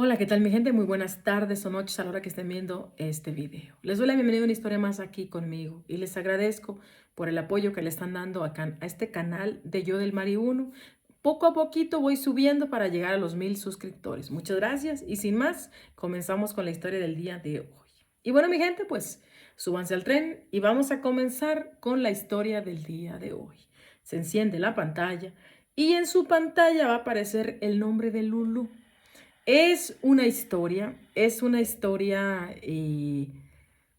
Hola, ¿qué tal mi gente? Muy buenas tardes o noches a la hora que estén viendo este video. Les doy la bienvenida a una historia más aquí conmigo y les agradezco por el apoyo que le están dando a este canal de Yo del Mari 1. Poco a poquito voy subiendo para llegar a los 1000 suscriptores. Muchas gracias y sin más, comenzamos con la historia del día de hoy. Y bueno, mi gente, pues súbanse al tren y vamos a comenzar con la historia del día de hoy. Se enciende la pantalla y en su pantalla va a aparecer el nombre de Lulu. Es una historia,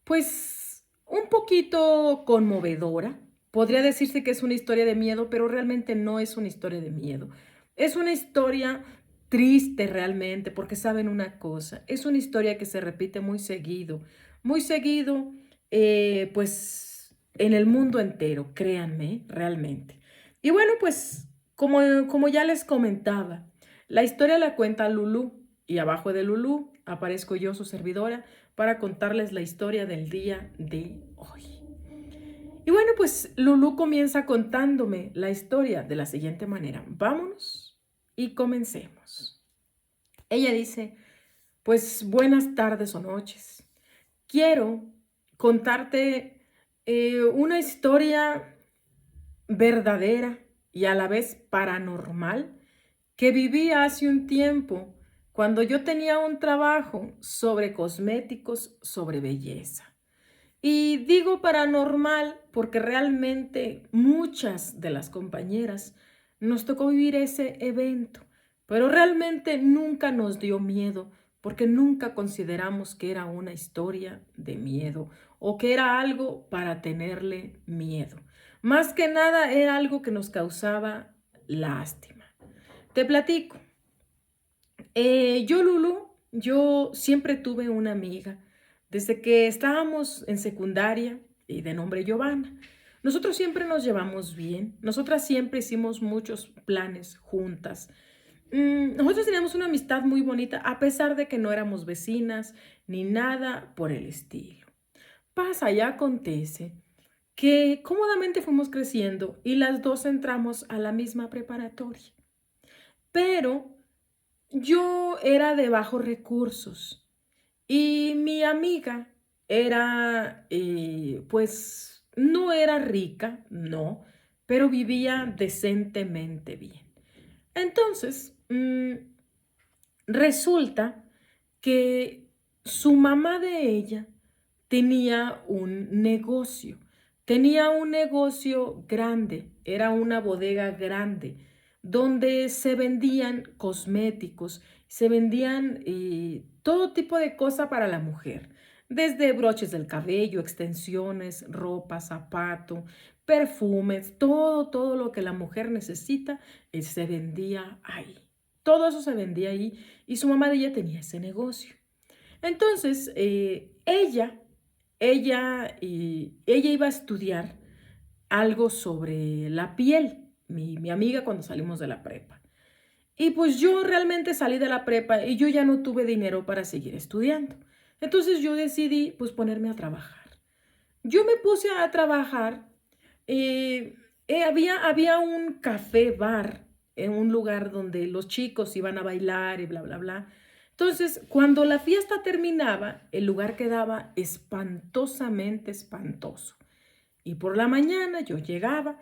pues, un poquito conmovedora. Podría decirse que es una historia de miedo, pero realmente no es una historia de miedo. Es una historia triste realmente, porque saben una cosa, es una historia que se repite muy seguido, pues, en el mundo entero, créanme, realmente. Y bueno, pues, como ya les comentaba, la historia la cuenta Lulú y abajo de Lulú aparezco yo, su servidora, para contarles la historia del día de hoy. Y bueno, pues Lulú comienza contándome la historia de la siguiente manera. Vámonos y comencemos. Ella dice, pues buenas tardes o noches. Quiero contarte una historia verdadera y a la vez paranormal que viví hace un tiempo cuando yo tenía un trabajo sobre cosméticos, sobre belleza. Y digo paranormal porque realmente muchas de las compañeras nos tocó vivir ese evento, pero realmente nunca nos dio miedo porque nunca consideramos que era una historia de miedo o que era algo para tenerle miedo. Más que nada era algo que nos causaba lástima. Te platico. Lulu, yo siempre tuve una amiga desde que estábamos en secundaria y de nombre Giovanna. Nosotros siempre nos llevamos bien, nosotras siempre hicimos muchos planes juntas. Nosotros teníamos una amistad muy bonita a pesar de que no éramos vecinas ni nada por el estilo. Pasa y acontece que cómodamente fuimos creciendo y las dos entramos a la misma preparatoria. Pero yo era de bajos recursos y mi amiga era, pues, no era rica, no, pero vivía decentemente bien. Entonces, resulta que su mamá de ella tenía un negocio grande, era una bodega grande, donde se vendían cosméticos, se vendían todo tipo de cosas para la mujer, desde broches del cabello, extensiones, ropa, zapato, perfumes, todo lo que la mujer necesita, se vendía ahí. Todo eso se vendía ahí y su mamá de ella tenía ese negocio. Entonces, ella iba a estudiar algo sobre la piel, mi amiga cuando salimos de la prepa. Y pues yo realmente salí de la prepa y yo ya no tuve dinero para seguir estudiando. Entonces yo decidí pues ponerme a trabajar. Yo me puse a trabajar, eh, había un café bar en un lugar donde los chicos iban a bailar y bla, bla, bla. Entonces, cuando la fiesta terminaba, el lugar quedaba espantosamente espantoso. Y por la mañana yo llegaba,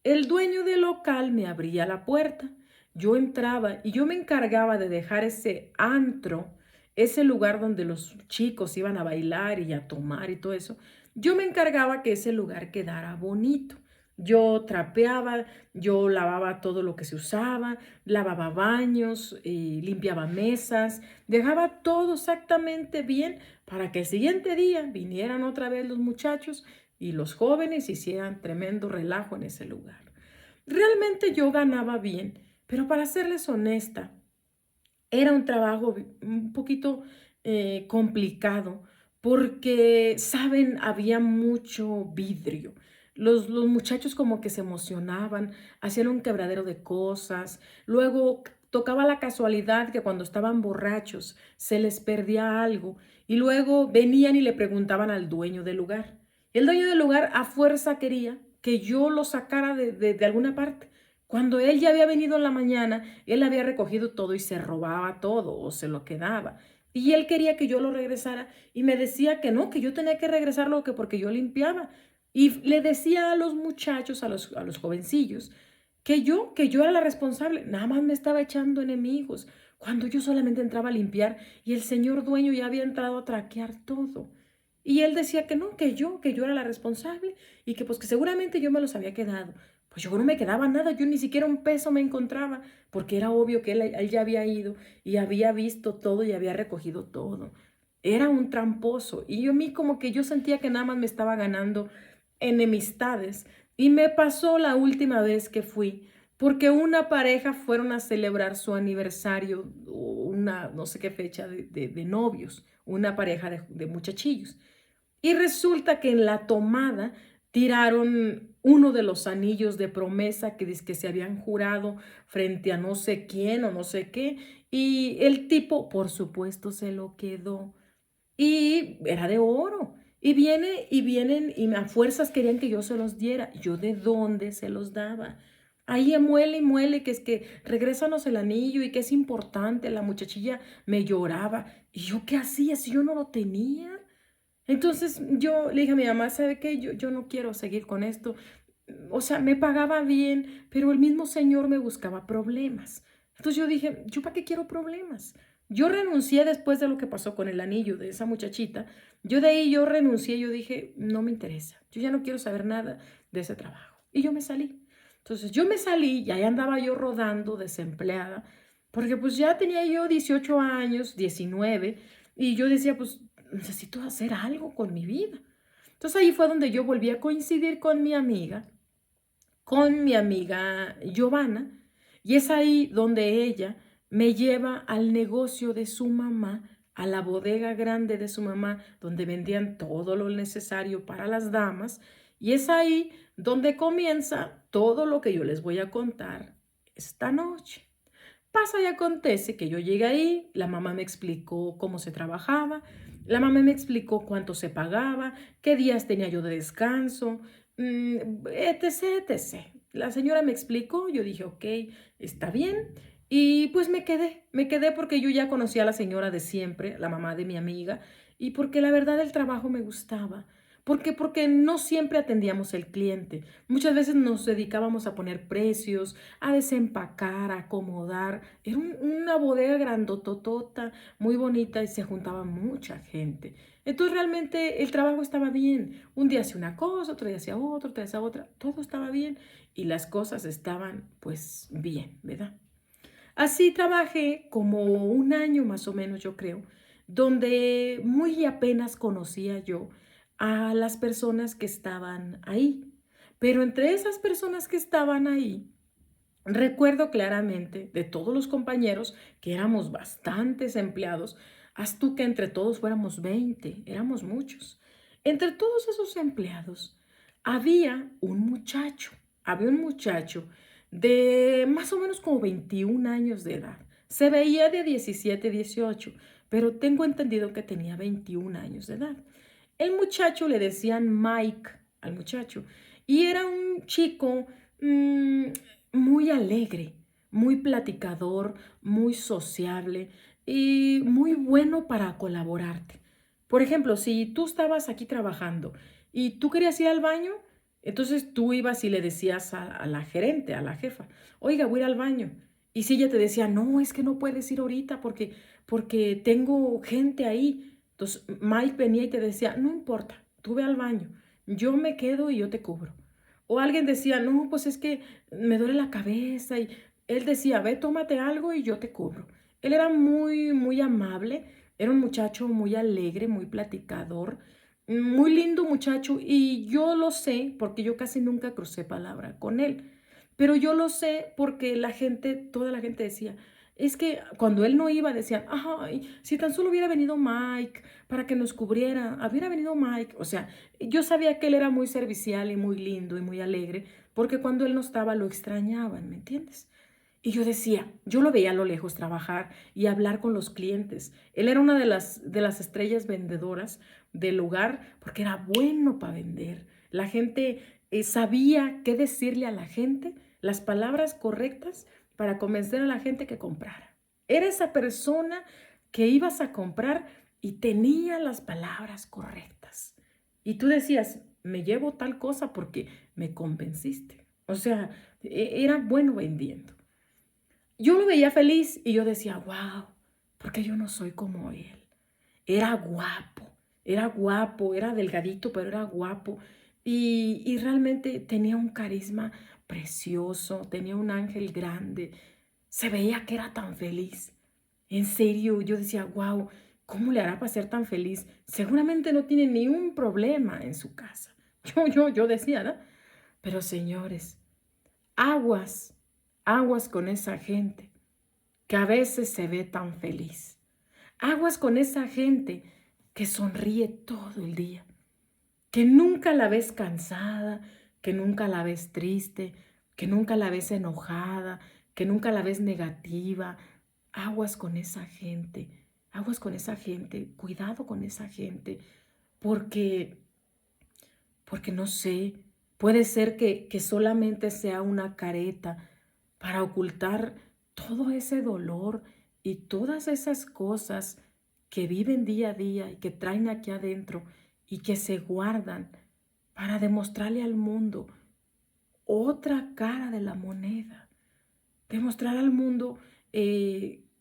el dueño del local me abría la puerta, yo entraba y yo me encargaba de dejar ese antro, ese lugar donde los chicos iban a bailar y a tomar y todo eso. Yo me encargaba que ese lugar quedara bonito. Yo trapeaba, yo lavaba todo lo que se usaba, lavaba baños, limpiaba mesas, dejaba todo exactamente bien para que el siguiente día vinieran otra vez los muchachos y los jóvenes hicieran tremendo relajo en ese lugar. Realmente yo ganaba bien, pero para serles honesta, era un trabajo un poquito complicado porque, saben, había mucho vidrio. Los muchachos como que se emocionaban, hacían un quebradero de cosas. Luego tocaba la casualidad que cuando estaban borrachos se les perdía algo y luego venían y le preguntaban al dueño del lugar. El dueño del lugar a fuerza quería que yo lo sacara de alguna parte. Cuando él ya había venido en la mañana, él había recogido todo y se robaba todo o se lo quedaba. Y él quería que yo lo regresara y me decía que no, que yo tenía que regresarlo que porque yo limpiaba. Y le decía a los muchachos, a los jovencillos, que yo era la responsable. Nada más me estaba echando enemigos cuando yo solamente entraba a limpiar y el señor dueño ya había entrado a traquear todo. Y él decía que no, que yo era la responsable y que pues que seguramente yo me los había quedado. Pues yo no me quedaba nada, yo ni siquiera un peso me encontraba, porque era obvio que él ya había ido y había visto todo y había recogido todo. Era un tramposo y yo a mí como que yo sentía que nada más me estaba ganando enemistades. Y me pasó la última vez que fui, porque una pareja fueron a celebrar su aniversario, o una no sé qué fecha de novios, una pareja de muchachillos. Y resulta que en la tomada tiraron uno de los anillos de promesa que dice que se habían jurado frente a no sé quién o no sé qué. Y el tipo, por supuesto, se lo quedó. Y era de oro. Y vienen y a fuerzas querían que yo se los diera. ¿Yo de dónde se los daba? Ahí muele y muele que es que regrésanos el anillo y que es importante. La muchachilla me lloraba. ¿Y yo qué hacía si yo no lo tenía? Entonces yo le dije a mi mamá, ¿sabe qué? Yo no quiero seguir con esto. O sea, me pagaba bien, pero el mismo señor me buscaba problemas. Entonces yo dije, ¿yo para qué quiero problemas? Yo renuncié después de lo que pasó con el anillo de esa muchachita. Yo de ahí yo renuncié, yo dije, no me interesa. Yo ya no quiero saber nada de ese trabajo. Y yo me salí. Entonces yo me salí y ahí andaba yo rodando desempleada, porque pues ya tenía yo 18 años, 19, y yo decía, pues necesito hacer algo con mi vida. Entonces ahí fue donde yo volví a coincidir con mi amiga Giovanna, y es ahí donde ella me lleva al negocio de su mamá, a la bodega grande de su mamá, donde vendían todo lo necesario para las damas, y es ahí donde comienza todo lo que yo les voy a contar esta noche. Pasa y acontece que yo llegué ahí, la mamá me explicó cómo se trabajaba, la mamá me explicó cuánto se pagaba, qué días tenía yo de descanso, etc, etc. La señora me explicó, yo dije, ok, está bien. Y pues me quedé porque yo ya conocía a la señora de siempre, la mamá de mi amiga, y porque la verdad el trabajo me gustaba. ¿Por qué? Porque no siempre atendíamos el cliente. Muchas veces nos dedicábamos a poner precios, a desempacar, a acomodar. Era una bodega grandototota, muy bonita y se juntaba mucha gente. Entonces realmente el trabajo estaba bien. Un día hacía una cosa, otro día hacía otra, otro día hacía otra. Todo estaba bien y las cosas estaban pues bien, ¿verdad? Así trabajé como un año más o menos, yo creo, donde muy apenas conocía yo a las personas que estaban ahí. Pero entre esas personas que estaban ahí, recuerdo claramente de todos los compañeros, que éramos bastantes empleados, haz tú que entre todos fuéramos 20, éramos muchos. Entre todos esos empleados había un muchacho de más o menos como 21 años de edad. Se veía de 17, 18, pero tengo entendido que tenía 21 años de edad. El muchacho le decían Mike al muchacho y era un chico mm, muy alegre, muy platicador, muy sociable y muy bueno para colaborarte. Por ejemplo, si tú estabas aquí trabajando y tú querías ir al baño, entonces tú ibas y le decías a la gerente, a la jefa, oiga, voy a ir al baño. Y si ella te decía, no, es que no puedes ir ahorita porque tengo gente ahí. Entonces Mike venía y te decía, no importa, tú ve al baño, yo me quedo y yo te cubro. O alguien decía, no, pues es que me duele la cabeza y él decía, ve, tómate algo y yo te cubro. Él era muy, muy amable, era un muchacho muy alegre, muy platicador, muy lindo muchacho y yo lo sé porque yo casi nunca crucé palabra con él. Pero yo lo sé porque toda la gente decía, es que cuando él no iba decían, ay, si tan solo hubiera venido Mike para que nos cubriera, hubiera venido Mike. O sea, yo sabía que él era muy servicial y muy lindo y muy alegre porque cuando él no estaba lo extrañaban, ¿me entiendes? Y yo decía, yo lo veía a lo lejos trabajar y hablar con los clientes. Él era una de las estrellas vendedoras del lugar porque era bueno para vender. La gente sabía qué decirle a la gente las palabras correctas para convencer a la gente que comprara. Era esa persona que ibas a comprar y tenía las palabras correctas. Y tú decías, me llevo tal cosa porque me convenciste. O sea, era bueno vendiendo. Yo lo veía feliz y yo decía, wow, porque yo no soy como él. Era guapo, era delgadito, pero era guapo. Y realmente tenía un carisma precioso, tenía un ángel grande. Se veía que era tan feliz. En serio, yo decía, wow, ¿cómo le hará para ser tan feliz? Seguramente no tiene ni un problema en su casa. Yo decía, ¿no? Pero señores, aguas, aguas con esa gente que a veces se ve tan feliz. Aguas con esa gente que sonríe todo el día, que nunca la ves cansada, que nunca la ves triste, que nunca la ves enojada, que nunca la ves negativa. Aguas con esa gente, aguas con esa gente, cuidado con esa gente, porque, porque no sé, puede ser que solamente sea una careta para ocultar todo ese dolor y todas esas cosas que viven día a día y que traen aquí adentro y que se guardan para demostrarle al mundo otra cara de la moneda, demostrar al mundo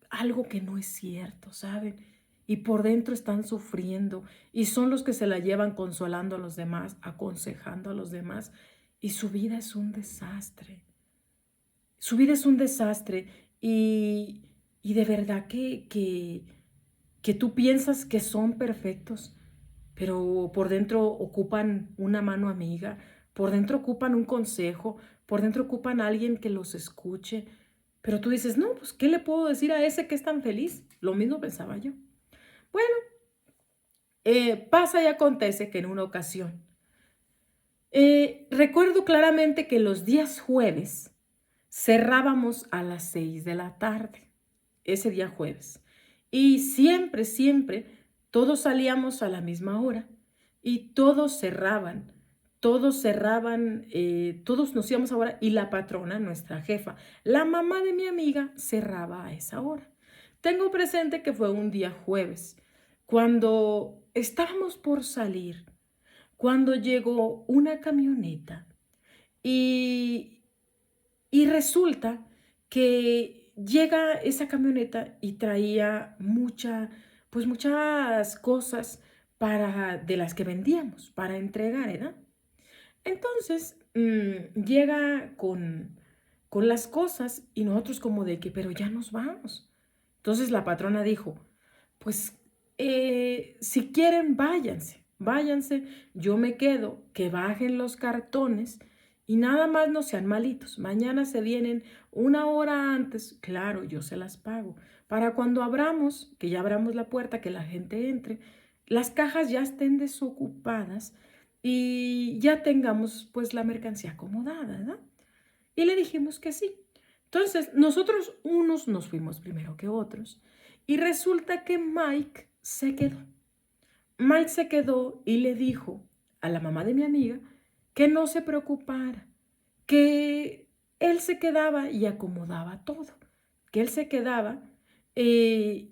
algo que no es cierto, ¿saben? Y por dentro están sufriendo y son los que se la llevan consolando a los demás, aconsejando a los demás y su vida es un desastre. Su vida es un desastre y de verdad que tú piensas que son perfectos, pero por dentro ocupan una mano amiga, por dentro ocupan un consejo, por dentro ocupan a alguien que los escuche. Pero tú dices, no, pues, ¿qué le puedo decir a ese que es tan feliz? Lo mismo pensaba yo. Bueno, pasa y acontece que en una ocasión, recuerdo claramente que los días jueves cerrábamos a las 6 de la tarde, ese día jueves. Y siempre, siempre, todos salíamos a la misma hora y todos cerraban, todos nos íbamos ahora y la patrona, nuestra jefa, la mamá de mi amiga, cerraba a esa hora. Tengo presente que fue un día jueves, cuando estábamos por salir, cuando llegó una camioneta y, y resulta que llega esa camioneta y traía pues muchas cosas de las que vendíamos, para entregar, ¿verdad? Entonces, llega con las cosas y nosotros como de que, pero ya nos vamos. Entonces la patrona dijo, pues si quieren, váyanse, váyanse, yo me quedo, que bajen los cartones y nada más no sean malitos. Mañana se vienen una hora antes, claro, yo se las pago. Para cuando abramos, que ya abramos la puerta, que la gente entre, las cajas ya estén desocupadas y ya tengamos pues la mercancía acomodada, ¿verdad? Y le dijimos que sí. Entonces, nosotros unos nos fuimos primero que otros y resulta que Mike se quedó. Mike se quedó y le dijo a la mamá de mi amiga que no se preocupara, que él se quedaba y acomodaba todo, que él se quedaba y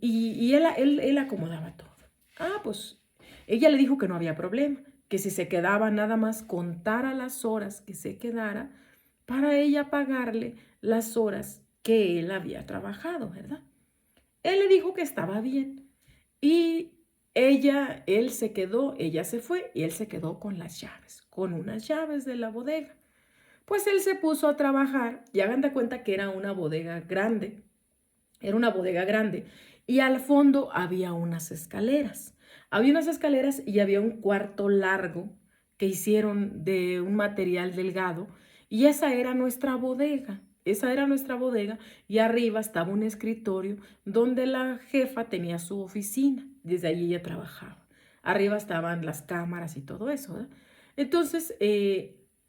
él acomodaba todo. Ah, pues ella le dijo que no había problema, que si se quedaba nada más contara las horas que se quedara para ella pagarle las horas que él había trabajado, ¿verdad? Él le dijo que estaba bien y él se quedó, ella se fue y él se quedó con las llaves, con unas llaves de la bodega. Pues él se puso a trabajar y hagan de cuenta que era una bodega grande, era una bodega grande y al fondo había unas escaleras. Había unas escaleras y había un cuarto largo que hicieron de un material delgado y esa era nuestra bodega. Esa era nuestra bodega y arriba estaba un escritorio donde la jefa tenía su oficina. Desde allí ella trabajaba. Arriba estaban las cámaras y todo eso, ¿verdad? Entonces,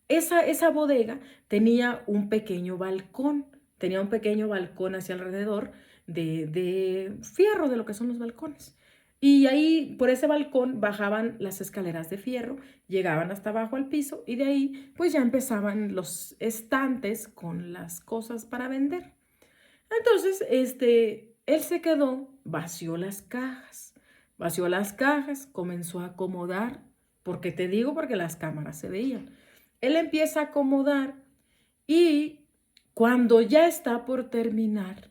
esa bodega tenía un pequeño balcón. Tenía un pequeño balcón hacia alrededor de fierro, de lo que son los balcones. Y ahí, por ese balcón, bajaban las escaleras de fierro, llegaban hasta abajo al piso y de ahí, pues ya empezaban los estantes con las cosas para vender. Entonces, él se quedó, vació las cajas, comenzó a acomodar, porque te digo, porque las cámaras se veían. Él empieza a acomodar y cuando ya está por terminar,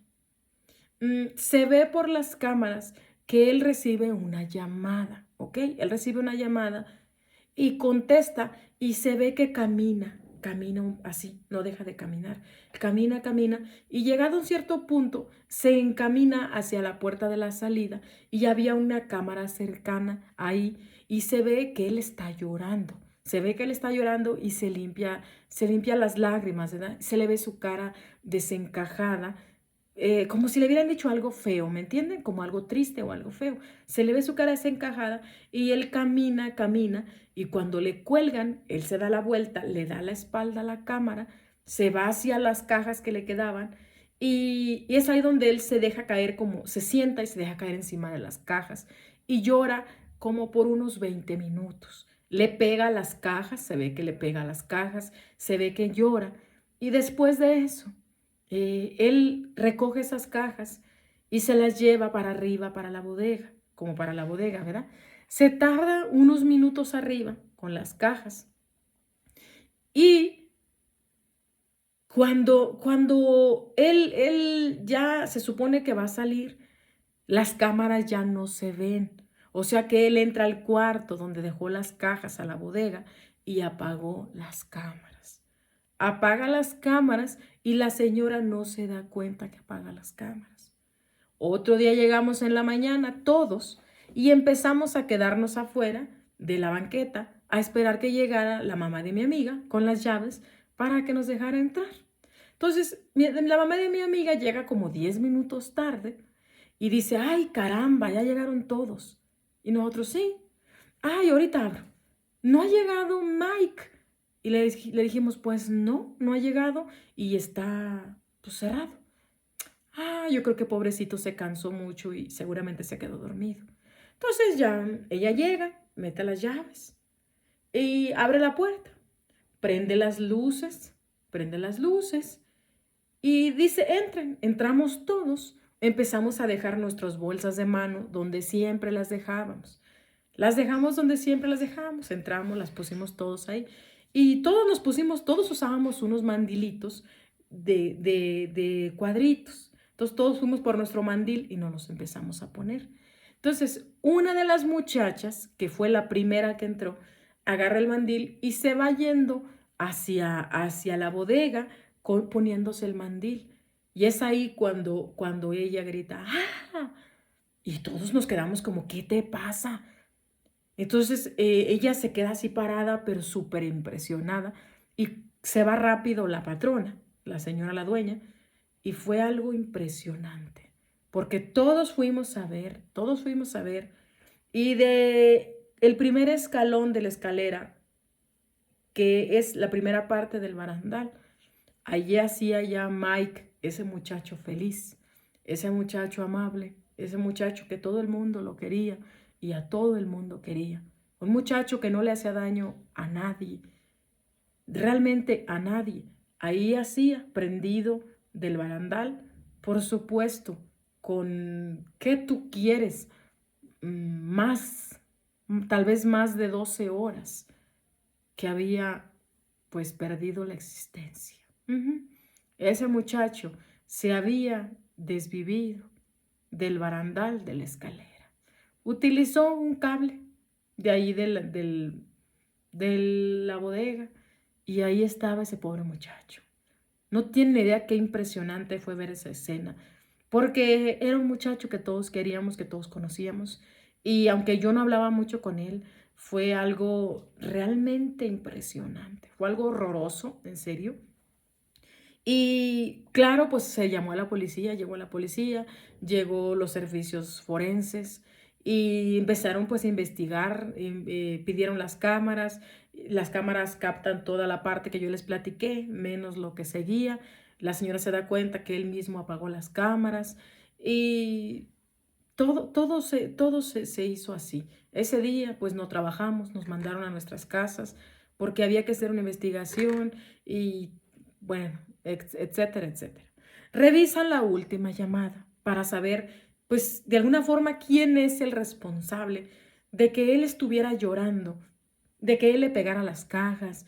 se ve por las cámaras que él recibe una llamada, ¿ok? Él recibe una llamada y contesta y se ve que camina así, no deja de caminar, camina y llegado a un cierto punto se encamina hacia la puerta de la salida y había una cámara cercana ahí y se ve que él está llorando. Se ve que él está llorando y se limpia las lágrimas, ¿verdad? Se le ve su cara desencajada, como si le hubieran dicho algo feo, ¿me entienden? Como algo triste o algo feo. Se le ve su cara desencajada y él camina y cuando le cuelgan, él se da la vuelta, le da la espalda a la cámara, se va hacia las cajas que le quedaban y es ahí donde él se deja caer, como se sienta y se deja caer encima de las cajas y llora como por unos 20 minutos. Le pega a las cajas, se ve que le pega a las cajas, se ve que llora y después de eso él recoge esas cajas y se las lleva para arriba, para la bodega, como para la bodega, ¿verdad? Se tarda unos minutos arriba con las cajas y cuando él ya se supone que va a salir, las cámaras ya no se ven. O sea que él entra al cuarto donde dejó las cajas a la bodega y apagó las cámaras. Apaga las cámaras y la señora no se da cuenta que apaga las cámaras. Otro día llegamos en la mañana todos y empezamos a quedarnos afuera de la banqueta a esperar que llegara la mamá de mi amiga con las llaves para que nos dejara entrar. Entonces, la mamá de mi amiga llega como 10 minutos tarde y dice, ay, caramba, ya llegaron todos. Y nosotros, sí. Ay, ahorita abro. No ha llegado Mike. Y le dijimos, pues no, no ha llegado y está pues, cerrado. Ah, yo creo que pobrecito se cansó mucho y seguramente se quedó dormido. Entonces ya ella llega, mete las llaves y abre la puerta, prende las luces y dice, entren, entramos todos, empezamos a dejar nuestras bolsas de mano donde siempre las dejábamos. Las dejamos donde siempre las dejamos, entramos, las pusimos todos ahí y todos nos pusimos, todos usábamos unos mandilitos de cuadritos. Entonces todos fuimos por nuestro mandil y nos los empezamos a poner. Entonces una de las muchachas, que fue la primera que entró, agarra el mandil y se va yendo hacia la bodega poniéndose el mandil. Y es ahí cuando ella grita, ¡ah! Y todos nos quedamos como, ¿qué te pasa? Entonces ella se queda así parada, pero súper impresionada. Y se va rápido la patrona, la señora la dueña. Y fue algo impresionante, porque todos fuimos a ver. Y de el primer escalón de la escalera, que es la primera parte del barandal, allí hacía ya Mike, ese muchacho feliz, ese muchacho amable, ese muchacho que todo el mundo lo quería y a todo el mundo quería. Un muchacho que no le hacía daño a nadie, realmente a nadie. Ahí hacía, prendido del barandal, por supuesto, con ¿qué tú quieres? Más, tal vez más de 12 horas que había pues perdido la existencia. Ese muchacho se había desvivido del barandal de la escalera. Utilizó un cable de ahí de la bodega y ahí estaba ese pobre muchacho. No tiene idea qué impresionante fue ver esa escena, porque era un muchacho que todos queríamos, que todos conocíamos, y aunque yo no hablaba mucho con él, fue algo realmente impresionante, fue algo horroroso, en serio. Y claro, pues se llamó a la policía, llegó la policía, llegó los servicios forenses y empezaron pues a investigar, pidieron las cámaras captan toda la parte que yo les platiqué, menos lo que seguía. La señora se da cuenta que él mismo apagó las cámaras y todo se hizo así. Ese día, pues no trabajamos, nos mandaron a nuestras casas porque había que hacer una investigación y, bueno, etcétera, etcétera. Revisan la última llamada para saber, pues, de alguna forma, quién es el responsable de que él estuviera llorando, de que él le pegara las cajas,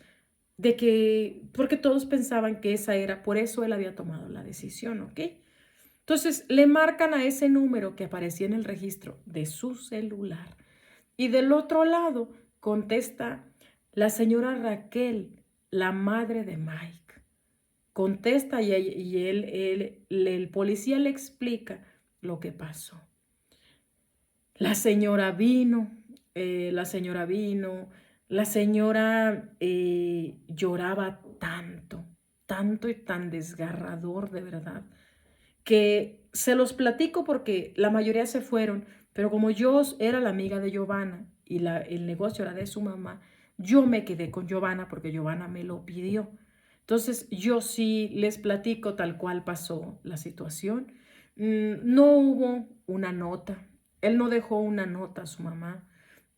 de que, porque todos pensaban que esa era, por eso él había tomado la decisión, ¿ok? Entonces le marcan a ese número que aparecía en el registro de su celular y del otro lado contesta la señora Raquel, la madre de Mike. Contesta el policía le explica lo que pasó. La señora vino, la señora vino, la señora lloraba tanto, tanto y tan desgarrador, de verdad, que se los platico porque la mayoría se fueron, pero como yo era la amiga de Giovanna y el negocio era de su mamá, yo me quedé con Giovanna porque Giovanna me lo pidió. Entonces yo sí les platico tal cual pasó la situación. No hubo una nota, él no dejó una nota a su mamá,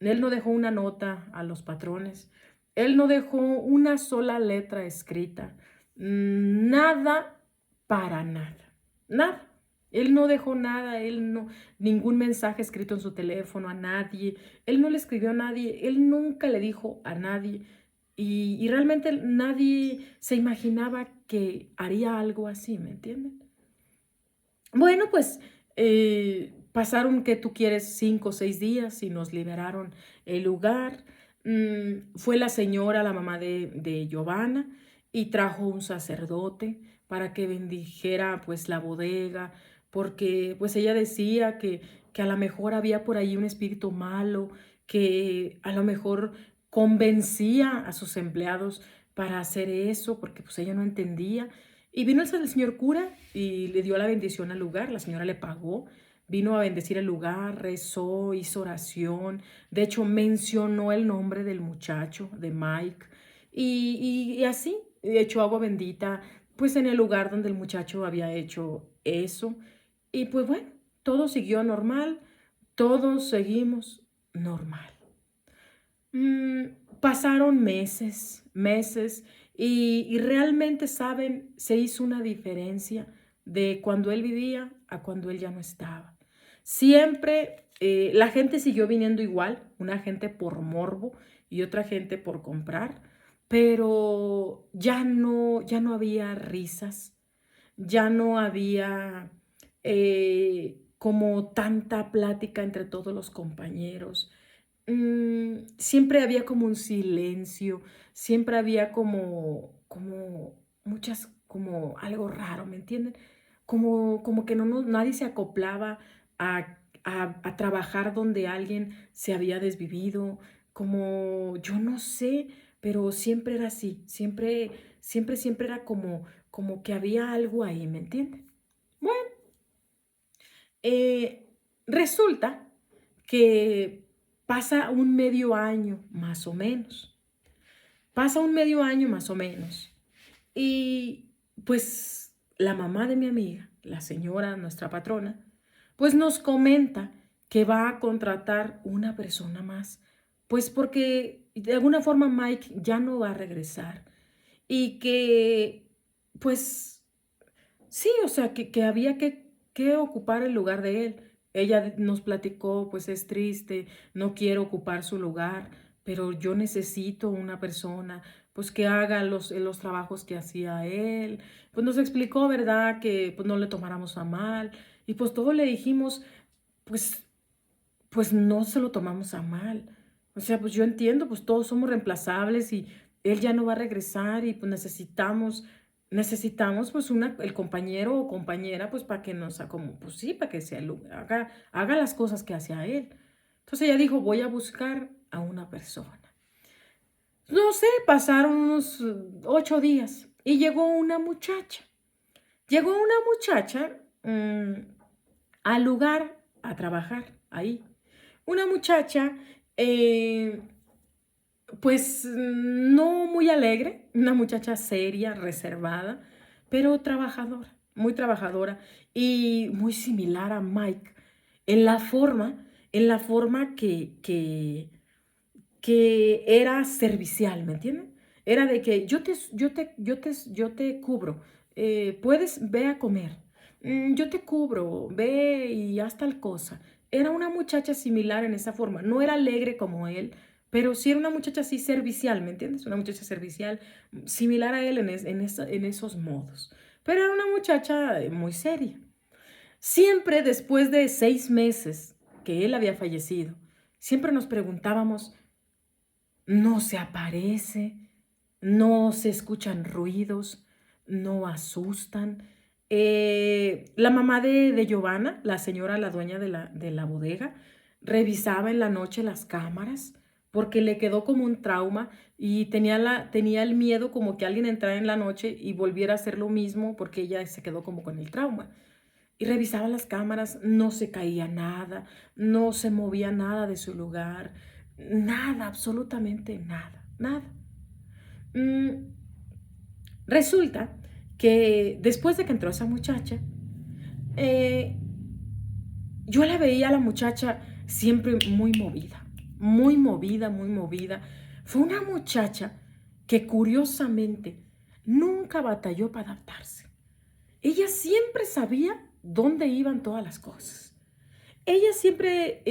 él no dejó una nota a los patrones, él no dejó una sola letra escrita, nada para nada. Nada. Él no dejó nada, él no, ningún mensaje escrito en su teléfono a nadie, él no le escribió a nadie, él nunca le dijo a nadie y realmente nadie se imaginaba que haría algo así, ¿me entienden? Bueno, pues pasaron, que tú quieres, 5 o 6 días y nos liberaron el lugar. Fue la señora, la mamá de Giovanna, y trajo un sacerdote para que bendijera pues la bodega, porque pues ella decía que a lo mejor había por ahí un espíritu malo, que a lo mejor convencía a sus empleados para hacer eso, porque pues ella no entendía. Y vino el señor cura y le dio la bendición al lugar, la señora le pagó, vino a bendecir el lugar, rezó, hizo oración, de hecho mencionó el nombre del muchacho, de Mike, y así echó agua bendita, pues en el lugar donde el muchacho había hecho eso. Y pues bueno, todo siguió normal, todos seguimos normal. Mm, Pasaron meses, meses, y realmente, ¿saben? Se hizo una diferencia de cuando él vivía a cuando él ya no estaba. Siempre la gente siguió viniendo igual, una gente por morbo y otra gente por comprar, pero ya no había risas, ya no había como tanta plática entre todos los compañeros. Siempre había como un silencio, siempre había como muchas, como algo raro, ¿me entienden? Como que nadie se acoplaba a trabajar donde alguien se había desvivido, como yo no sé, pero siempre era así, siempre, siempre, siempre era como que había algo ahí, ¿me entienden? Bueno, eh, resulta que pasa un medio año más o menos. Pasa un medio año más o menos. Y pues la mamá de mi amiga, la señora, nuestra patrona, pues nos comenta que va a contratar una persona más. Pues porque de alguna forma Mike ya no va a regresar. Y que pues sí, o sea, que había que ocupar el lugar de él. Ella nos platicó, pues es triste, no quiero ocupar su lugar, pero yo necesito una persona, pues que haga los trabajos que hacía él. Pues nos explicó, ¿verdad? Que pues no le tomáramos a mal. Y pues todos le dijimos, pues, pues no se lo tomamos a mal. O sea, pues yo entiendo, pues todos somos reemplazables y él ya no va a regresar y pues necesitamos pues el compañero o compañera pues para que como, pues sí, para que haga las cosas que hacía él. Entonces ella dijo, voy a buscar a una persona. No sé, pasaron unos 8 días y llegó una muchacha. Llegó una muchacha al lugar a trabajar ahí. Una muchacha, pues no muy alegre, una muchacha seria, reservada, pero trabajadora, muy trabajadora y muy similar a Mike. en la forma, que era servicial, ¿me entienden? Era de que yo te cubro, puedes, ve a comer, yo te cubro, ve y haz tal cosa. Era una muchacha similar en esa forma, no era alegre como él, pero sí era una muchacha así servicial, ¿me entiendes? Una muchacha servicial, similar a él en esos modos. Pero era una muchacha muy seria. Siempre después de 6 meses que él había fallecido, siempre nos preguntábamos, no se aparece, no se escuchan ruidos, no asustan. La mamá de Giovanna, la señora, la dueña de la bodega, revisaba en la noche las cámaras porque le quedó como un trauma y tenía el miedo como que alguien entrara en la noche y volviera a hacer lo mismo porque ella se quedó como con el trauma. Y revisaba las cámaras, no se caía nada, no se movía nada de su lugar, nada, absolutamente nada, nada. Mm, Resulta que después de que entró esa muchacha, eh, yo la veía a la muchacha siempre muy movida, muy movida, muy movida. Fue una muchacha que curiosamente nunca batalló para adaptarse. Ella siempre sabía dónde iban todas las cosas. Ella siempre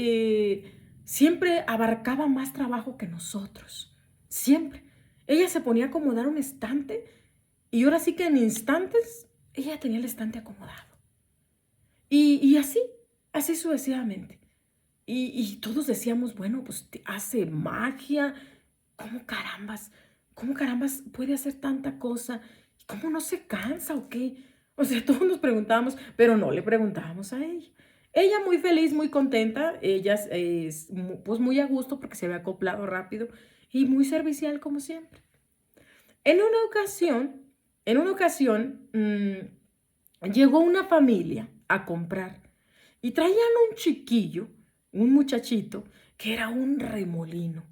abarcaba más trabajo que nosotros, siempre. Ella se ponía a acomodar un estante y ahora sí que en instantes ella tenía el estante acomodado. Y así sucesivamente. Y todos decíamos, bueno, pues hace magia, ¿cómo cómo carambas puede hacer tanta cosa? ¿Cómo no se cansa o qué? O sea, todos nos preguntábamos, pero no le preguntábamos a ella. Ella muy feliz, muy contenta, ella pues muy a gusto porque se había acoplado rápido y muy servicial como siempre. En una ocasión, llegó una familia a comprar y traían un chiquillo, un muchachito, que era un remolino.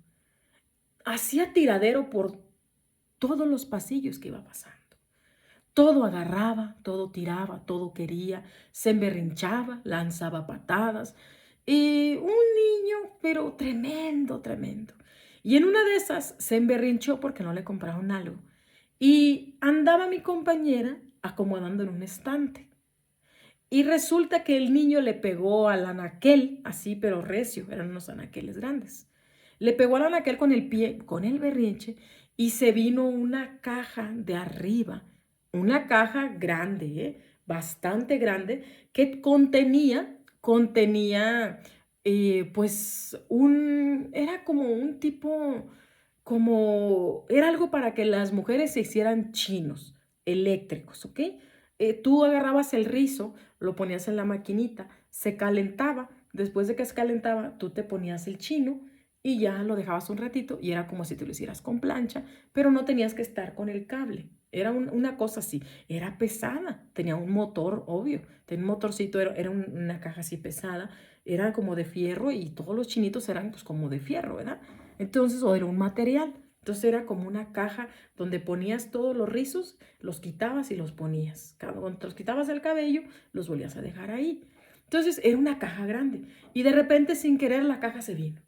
Hacía tiradero por todos los pasillos que iba pasando. Todo agarraba, todo tiraba, todo quería, se emberrinchaba, lanzaba patadas. Y un niño, pero tremendo, tremendo. Y en una de esas se emberrinchó porque no le compraron algo. Y andaba mi compañera acomodando en un estante. Y resulta que el niño le pegó al anaquel, así pero recio, eran unos anaqueles grandes. Le pegó al anaquel con el pie, con el berrinche, y se vino una caja de arriba, una caja grande, bastante grande, que contenía, pues, era como un tipo, era algo para que las mujeres se hicieran chinos eléctricos, ¿ok? Tú agarrabas el rizo, lo ponías en la maquinita, se calentaba, después de que se calentaba, tú te ponías el chino y ya lo dejabas un ratito y era como si te lo hicieras con plancha, pero no tenías que estar con el cable. Era una cosa así, era pesada, tenía un motor, obvio, tenía un motorcito, era una caja así pesada, era como de fierro y todos los chinitos eran pues como de fierro, ¿verdad? Entonces, o era un material, entonces era como una caja donde ponías todos los rizos, los quitabas y los ponías. Cuando te los quitabas del cabello, los volvías a dejar ahí. Entonces era una caja grande y de repente sin querer la caja se vino.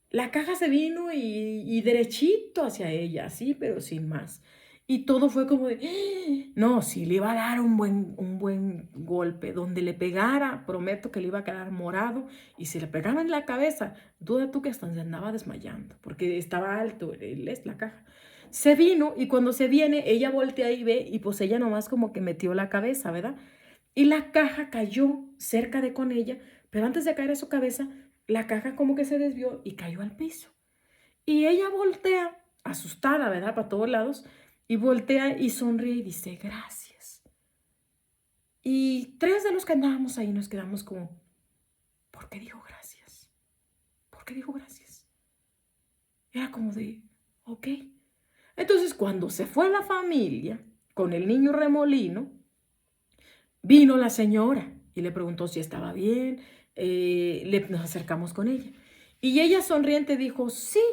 La caja se vino y derechito hacia ella, así, pero sin más. Y todo fue como de, ¡ah! No, si le iba a dar un buen golpe, donde le pegara, prometo que le iba a quedar morado, y si le pegaba en la cabeza, duda tú que hasta se andaba desmayando, porque estaba alto, es la caja. Se vino y cuando se viene, ella voltea y ve, y pues ella nomás como que metió la cabeza, ¿verdad? Y la caja cayó cerca de con ella, pero antes de caer a su cabeza, la caja como que se desvió y cayó al piso. Y ella voltea, asustada, ¿verdad? Para todos lados, y voltea y sonríe y dice, gracias. Y tres de los que andábamos ahí nos quedamos como, ¿por qué dijo gracias? ¿Por qué dijo gracias? Era como de, ok. Entonces, cuando se fue la familia con el niño remolino, vino la señora y le preguntó si estaba bien, nos acercamos con ella. Y ella sonriente dijo, sí,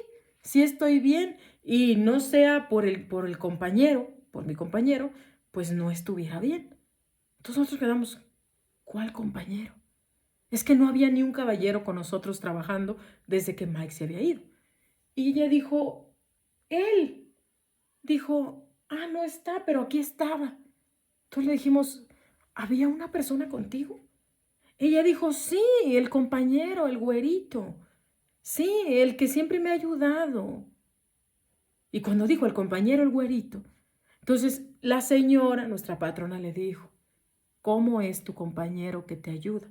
sí estoy bien. Y no sea por el compañero, por mi compañero, pues no estuviera bien. Entonces nosotros quedamos, ¿cuál compañero? Es que no había ni un caballero con nosotros trabajando desde que Mike se había ido. Y ella dijo, él. Dijo, ah, no está, pero aquí estaba. Entonces le dijimos, ¿había una persona contigo? Ella dijo, sí, el compañero, el güerito. Sí, el que siempre me ha ayudado. Y cuando dijo el compañero, el güerito, entonces la señora, nuestra patrona, le dijo, ¿cómo es tu compañero que te ayuda?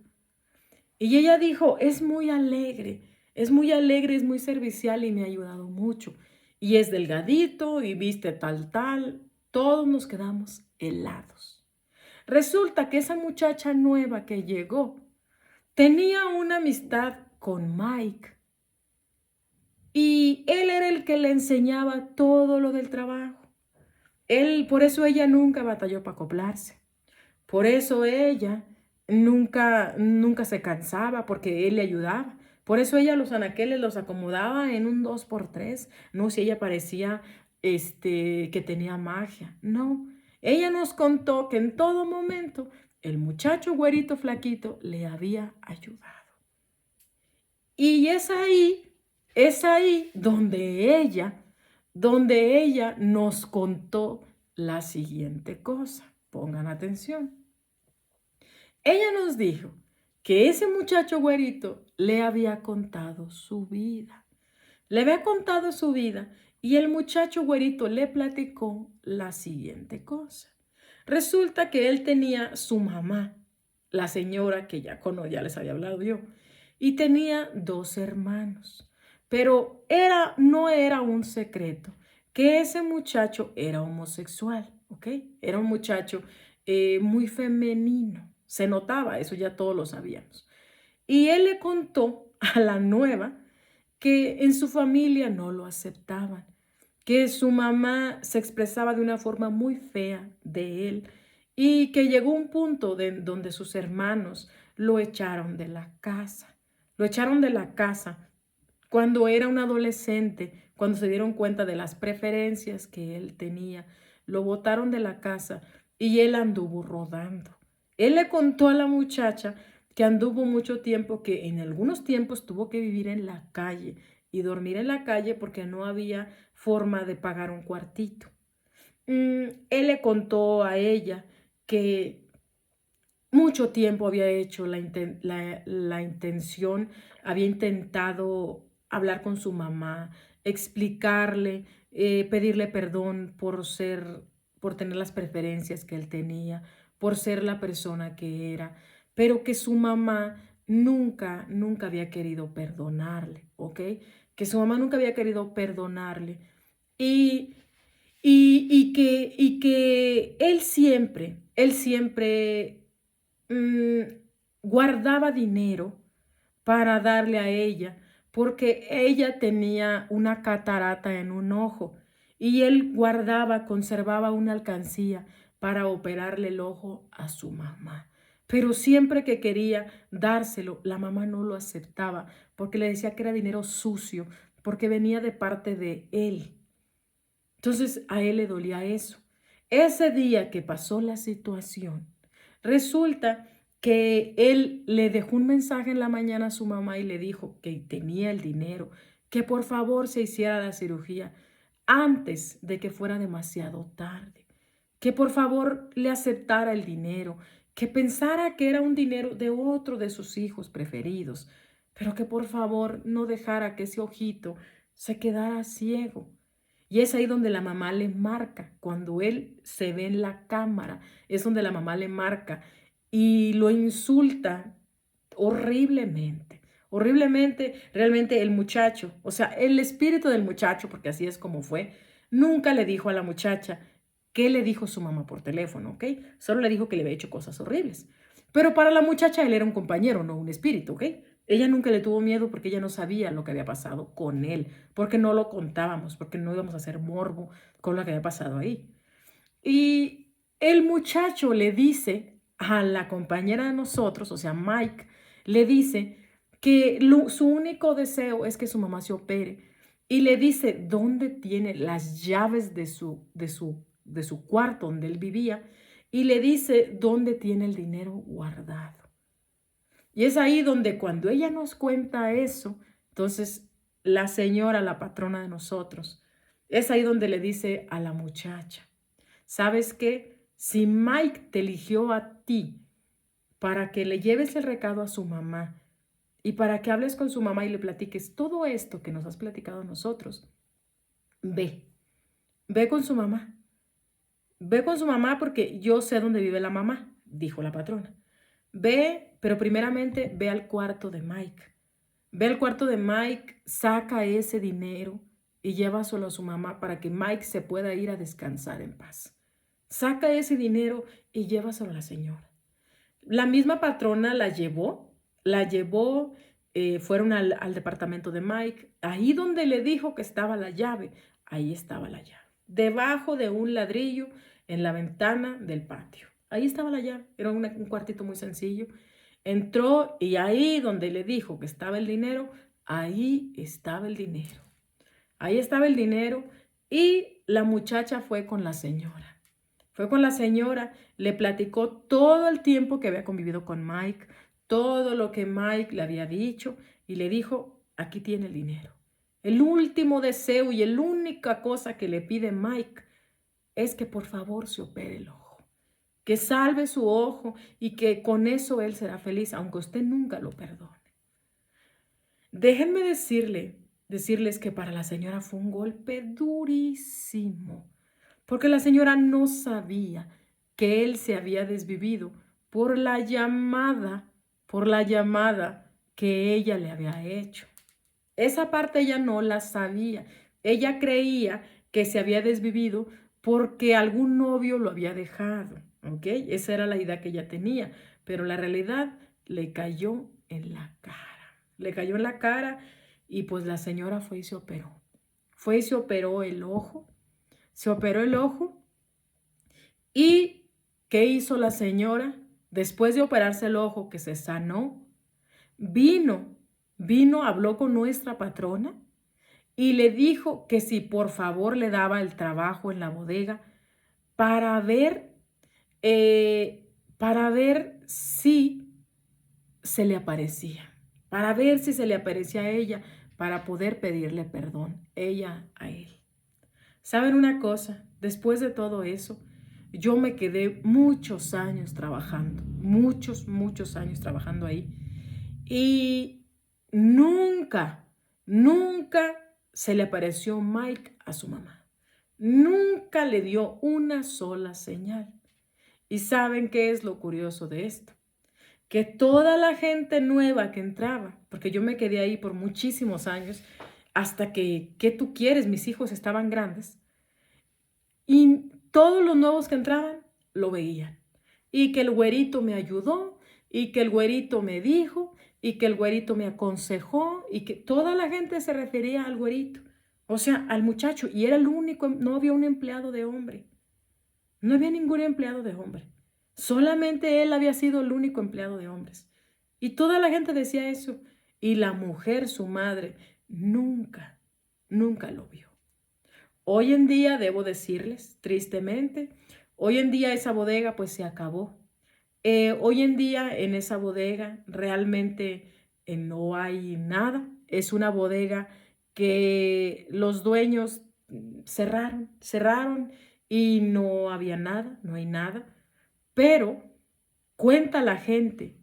Y ella dijo, es muy alegre, es muy servicial y me ha ayudado mucho. Y es delgadito y viste tal, tal. Todos nos quedamos helados. Resulta que esa muchacha nueva que llegó tenía una amistad con Mike. Y él era el que le enseñaba todo lo del trabajo. Por eso ella nunca batalló para acoplarse. Por eso ella nunca se cansaba porque él le ayudaba. Por eso ella los anaqueles los acomodaba en un 2x3. No, si ella parecía que tenía magia. No, ella nos contó que en todo momento el muchacho güerito flaquito le había ayudado. Y es ahí donde ella nos contó la siguiente cosa. Pongan atención. Ella nos dijo que ese muchacho güerito le había contado su vida. Le había contado su vida y el muchacho güerito le platicó la siguiente cosa. Resulta que él tenía su mamá, la señora que ya les había hablado yo, y tenía 2 hermanos. Pero no era un secreto que ese muchacho era homosexual, ¿ok? Era un muchacho muy femenino. Se notaba, eso ya todos lo sabíamos. Y él le contó a la nueva que en su familia no lo aceptaban, que su mamá se expresaba de una forma muy fea de él y que llegó un punto donde sus hermanos lo echaron de la casa. Lo echaron de la casa cuando era un adolescente, cuando se dieron cuenta de las preferencias que él tenía. Lo botaron de la casa y él anduvo rodando. Él le contó a la muchacha que anduvo mucho tiempo, que en algunos tiempos tuvo que vivir en la calle y dormir en la calle porque no había forma de pagar un cuartito. Él le contó a ella que mucho tiempo había hecho la intención, había intentado hablar con su mamá, explicarle, pedirle perdón por tener las preferencias que él tenía, por ser la persona que era, pero que su mamá nunca había querido perdonarle, ¿ok? Que su mamá nunca había querido perdonarle y, y que él siempre guardaba dinero para darle a ella, porque ella tenía una catarata en un ojo y él conservaba una alcancía para operarle el ojo a su mamá. Pero siempre que quería dárselo, la mamá no lo aceptaba porque le decía que era dinero sucio, porque venía de parte de él. Entonces a él le dolía eso. Ese día que pasó la situación, resulta que él le dejó un mensaje en la mañana a su mamá y le dijo que tenía el dinero, que por favor se hiciera la cirugía antes de que fuera demasiado tarde, que por favor le aceptara el dinero, que pensara que era un dinero de otro de sus hijos preferidos, pero que por favor no dejara que ese ojito se quedara ciego. Y es ahí donde la mamá le marca, cuando él se ve en la cámara, es donde la mamá le marca y lo insulta horriblemente, horriblemente. Realmente el muchacho, o sea, el espíritu del muchacho, porque así es como fue, nunca le dijo a la muchacha qué le dijo su mamá por teléfono, ¿ok? Solo le dijo que le había hecho cosas horribles. Pero para la muchacha él era un compañero, no un espíritu, ¿ok? Ella nunca le tuvo miedo porque ella no sabía lo que había pasado con él, porque no lo contábamos, porque no íbamos a hacer morbo con lo que había pasado ahí. Y el muchacho le dice a la compañera de nosotros, o sea, Mike, le dice que su único deseo es que su mamá se opere y le dice dónde tiene las llaves de su cuarto donde él vivía y le dice dónde tiene el dinero guardado. Y es ahí donde cuando ella nos cuenta eso, entonces la señora, la patrona de nosotros, es ahí donde le dice a la muchacha, ¿sabes qué? Si Mike te eligió a ti para que le lleves el recado a su mamá y para que hables con su mamá y le platiques todo esto que nos has platicado a nosotros, ve, ve con su mamá. Ve con su mamá porque yo sé dónde vive la mamá, dijo la patrona. Ve, pero primeramente ve al cuarto de Mike. Ve al cuarto de Mike, saca ese dinero y llévaselo a su mamá para que Mike se pueda ir a descansar en paz. Saca ese dinero y llévaselo a la señora. La misma patrona la llevó, fueron al departamento de Mike, ahí donde le dijo que estaba la llave, ahí estaba la llave, debajo de un ladrillo en la ventana del patio. Ahí estaba la llave, era un cuartito muy sencillo. Entró y ahí donde le dijo que estaba el dinero, ahí estaba el dinero. Ahí estaba el dinero y la muchacha fue con la señora. Fue con la señora, le platicó todo el tiempo que había convivido con Mike, todo lo que Mike le había dicho y le dijo, aquí tiene el dinero. El último deseo y la única cosa que le pide Mike es que por favor se opere el ojo, que salve su ojo y que con eso él será feliz, aunque usted nunca lo perdone. Déjenme decirles que para la señora fue un golpe durísimo, porque la señora no sabía que él se había desvivido por la llamada que ella le había hecho. Esa parte ella no la sabía. Ella creía que se había desvivido porque algún novio lo había dejado, ¿ok? Esa era la idea que ella tenía, pero la realidad le cayó en la cara. Le cayó en la cara y pues la señora fue y se operó. Fue y se operó el ojo. Se operó el ojo. ¿Y qué hizo la señora? Después de operarse el ojo, que se sanó, vino, habló con nuestra patrona y le dijo que si por favor le daba el trabajo en la bodega para ver, para ver si se le aparecía, para ver si se le aparecía a ella, para poder pedirle perdón, ella a él. ¿Saben una cosa? Después de todo eso, yo me quedé muchos años trabajando, muchos años trabajando ahí. Y nunca se le apareció Mike a su mamá. Nunca le dio una sola señal. ¿Y saben qué es lo curioso de esto? Que toda la gente nueva que entraba, porque yo me quedé ahí por muchísimos años, hasta que, ¿qué tú quieres? Mis hijos estaban grandes. Y todos los nuevos que entraban lo veían. Y que el güerito me ayudó, y que el güerito me dijo, y que el güerito me aconsejó, y que toda la gente se refería al güerito. O sea, al muchacho. Y era el único, no había un empleado de hombre. No había ningún empleado de hombre. Solamente él había sido el único empleado de hombres. Y toda la gente decía eso. Y la mujer, su madre, nunca lo vio. Hoy en día, debo decirles, tristemente, hoy en día esa bodega pues se acabó. Hoy en día en esa bodega realmente no hay nada. Es una bodega que los dueños cerraron y no había nada, no hay nada. Pero cuenta la gente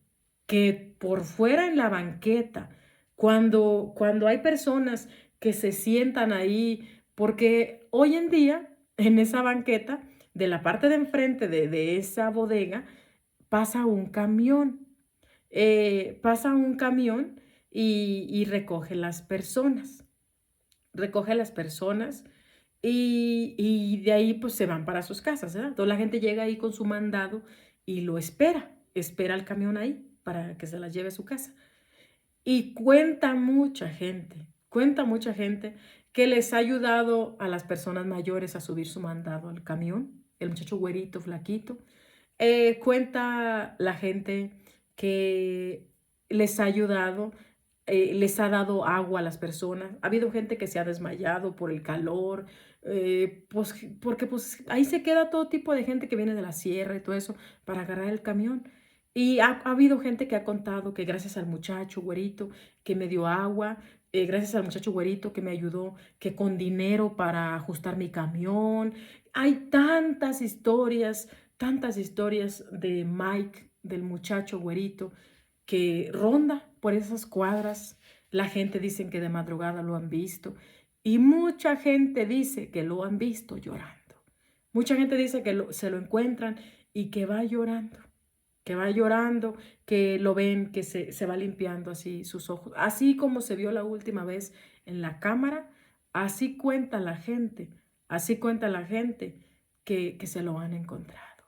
que por fuera en la banqueta, cuando hay personas que se sientan ahí, porque hoy en día en esa banqueta, de la parte de enfrente de esa bodega, pasa un camión, y recoge las personas y de ahí pues se van para sus casas, ¿verdad? Toda la gente llega ahí con su mandado y lo espera el camión ahí para que se las lleve a su casa. Y cuenta mucha gente que les ha ayudado a las personas mayores a subir su mandado al camión, el muchacho güerito, flaquito. Cuenta la gente que les ha ayudado, les ha dado agua a las personas. Ha habido gente que se ha desmayado por el calor, pues, porque pues, ahí se queda todo tipo de gente que viene de la sierra y todo eso para agarrar el camión. Y ha habido gente que ha contado que gracias al muchacho güerito que me dio agua, gracias al muchacho güerito que me ayudó, que con dinero para ajustar mi camión. Hay tantas historias de Mike, del muchacho güerito, que ronda por esas cuadras. La gente dice que de madrugada lo han visto y mucha gente dice que lo han visto llorando. Mucha gente dice que se lo encuentran y que va llorando, que lo ven, que se va limpiando así sus ojos. Así como se vio la última vez en la cámara, así cuenta la gente, así cuenta la gente que se lo han encontrado.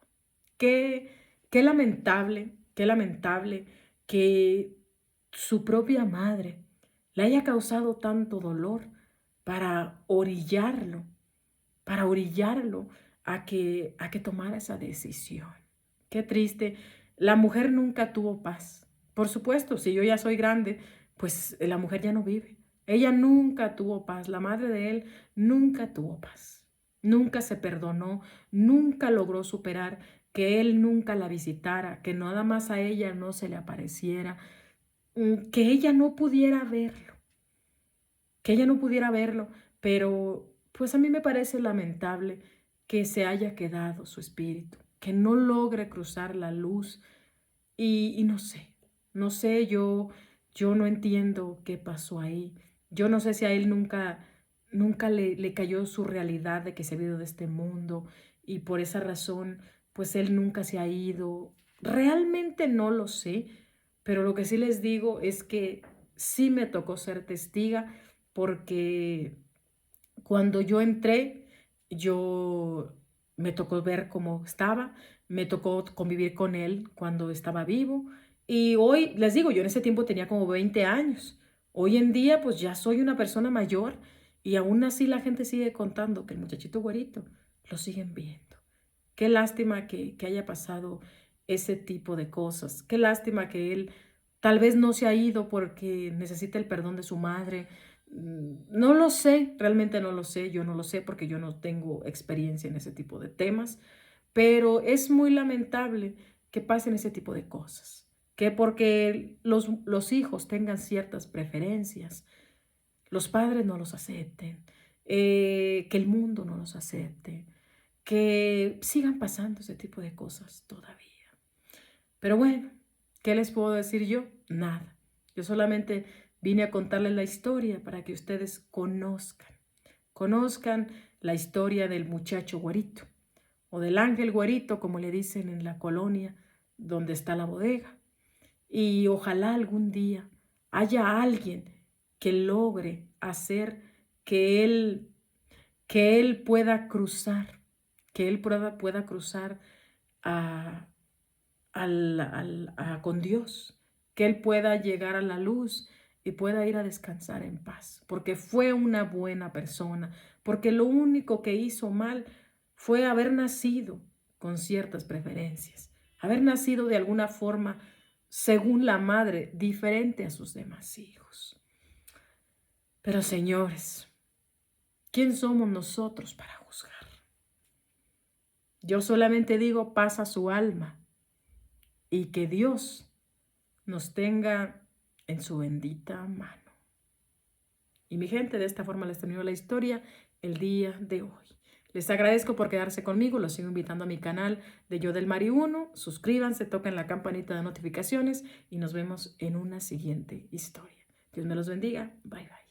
Qué, qué lamentable que su propia madre le haya causado tanto dolor para orillarlo, para orillarlo a que tomara esa decisión. Qué triste. La mujer nunca tuvo paz. Por supuesto, si yo ya soy grande, pues la mujer ya no vive. Ella nunca tuvo paz. La madre de él nunca tuvo paz. Nunca se perdonó, nunca logró superar que él nunca la visitara, que nada más a ella no se le apareciera, que ella no pudiera verlo, que ella no pudiera verlo, pero pues a mí me parece lamentable que se haya quedado su espíritu, que no logre cruzar la luz y no sé, no sé, yo no entiendo qué pasó ahí. Yo no sé si a él nunca le cayó su realidad de que se ha ido de este mundo y por esa razón, pues él nunca se ha ido. Realmente no lo sé, pero lo que sí les digo es que sí me tocó ser testiga porque cuando yo entré, yo me tocó ver cómo estaba, me tocó convivir con él cuando estaba vivo. Y hoy, les digo, yo en ese tiempo tenía como 20 años. Hoy en día, pues ya soy una persona mayor y aún así la gente sigue contando que el muchachito güerito lo siguen viendo. Qué lástima que haya pasado ese tipo de cosas. Qué lástima que él tal vez no se ha ido porque necesita el perdón de su madre. No lo sé, realmente no lo sé. Yo no lo sé porque yo no tengo experiencia en ese tipo de temas. Pero es muy lamentable que pasen ese tipo de cosas. Que porque los hijos tengan ciertas preferencias, los padres no los acepten, que el mundo no los acepte, que sigan pasando ese tipo de cosas todavía. Pero bueno, ¿qué les puedo decir yo? Nada. Yo solamente vine a contarles la historia para que ustedes conozcan la historia del muchacho güerito o del ángel güerito, como le dicen en la colonia donde está la bodega. Y ojalá algún día haya alguien que logre hacer que él pueda cruzar, que él pueda cruzar a, con Dios, que él pueda llegar a la luz y pueda ir a descansar en paz, porque fue una buena persona, porque lo único que hizo mal fue haber nacido con ciertas preferencias, haber nacido de alguna forma, según la madre, diferente a sus demás hijos. Pero señores, ¿quién somos nosotros para juzgar? Yo solamente digo paz a su alma y que Dios nos tenga en su bendita mano. Y mi gente, de esta forma les termino la historia el día de hoy. Les agradezco por quedarse conmigo, los sigo invitando a mi canal de Yo del Mari 1. Suscríbanse, toquen la campanita de notificaciones y nos vemos en una siguiente historia. Dios me los bendiga. Bye, bye.